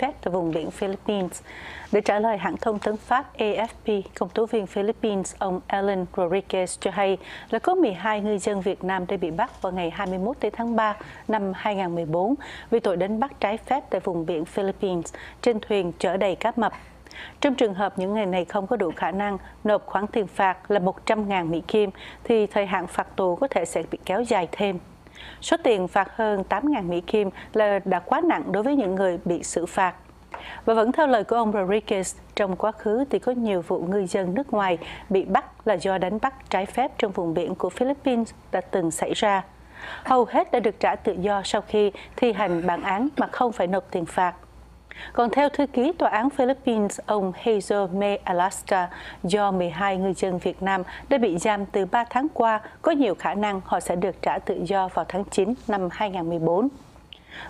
phép tại vùng biển Philippines. Để trả lời hãng thông tấn Pháp AFP, công tố viên Philippines ông Alan Rodriguez cho hay là có 12 ngư dân Việt Nam đã bị bắt vào ngày 21 tháng 3 năm 2014 vì tội đánh bắt trái phép tại vùng biển Philippines trên thuyền chở đầy cá mập. Trong trường hợp những người này không có đủ khả năng nộp khoản tiền phạt là 100.000 Mỹ Kim, thì thời hạn phạt tù có thể sẽ bị kéo dài thêm. Số tiền phạt hơn 8.000 Mỹ Kim là đã quá nặng đối với những người bị xử phạt. Và vẫn theo lời của ông Rodriguez, trong quá khứ thì có nhiều vụ ngư dân nước ngoài bị bắt là do đánh bắt trái phép trong vùng biển của Philippines đã từng xảy ra. Hầu hết đã được trả tự do sau khi thi hành bản án mà không phải nộp tiền phạt. Còn theo thư ký Tòa án Philippines, ông Hazel May Alaska, do 12 ngư dân Việt Nam đã bị giam từ 3 tháng qua, có nhiều khả năng họ sẽ được trả tự do vào tháng 9 năm 2014.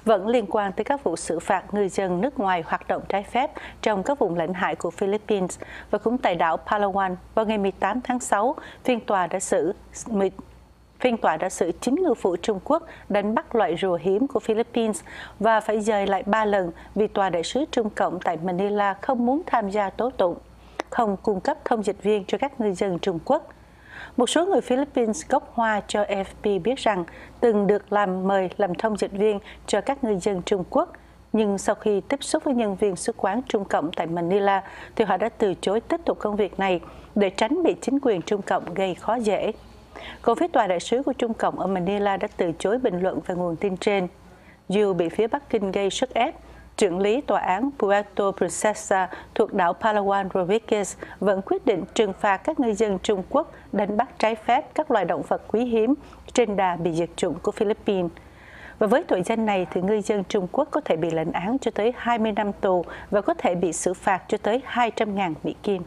Vẫn liên quan tới các vụ xử phạt ngư dân nước ngoài hoạt động trái phép trong các vùng lãnh hải của Philippines và cũng tại đảo Palawan, vào ngày 18 tháng 6, phiên tòa đã xử 9 ngư phụ Trung Quốc đánh bắt loại rùa hiếm của Philippines và phải dời lại 3 lần vì Tòa đại sứ Trung Cộng tại Manila không muốn tham gia tố tụng, không cung cấp thông dịch viên cho các ngư dân Trung Quốc. Một số người Philippines gốc Hoa cho AFP biết rằng từng được mời làm thông dịch viên cho các ngư dân Trung Quốc, nhưng sau khi tiếp xúc với nhân viên sứ quán Trung Cộng tại Manila thì họ đã từ chối tiếp tục công việc này để tránh bị chính quyền Trung Cộng gây khó dễ. Còn phía tòa đại sứ của Trung Cộng ở Manila đã từ chối bình luận về nguồn tin trên. Dù bị phía Bắc Kinh gây sức ép, trưởng lý tòa án Puerto Princesa thuộc đảo Palawan Rodriguez vẫn quyết định trừng phạt các ngư dân Trung Quốc đánh bắt trái phép các loài động vật quý hiếm trên đà bị diệt chủng của Philippines. Và với tội danh này thì ngư dân Trung Quốc có thể bị lãnh án cho tới 20 năm tù và có thể bị xử phạt cho tới 200.000 Mỹ Kim.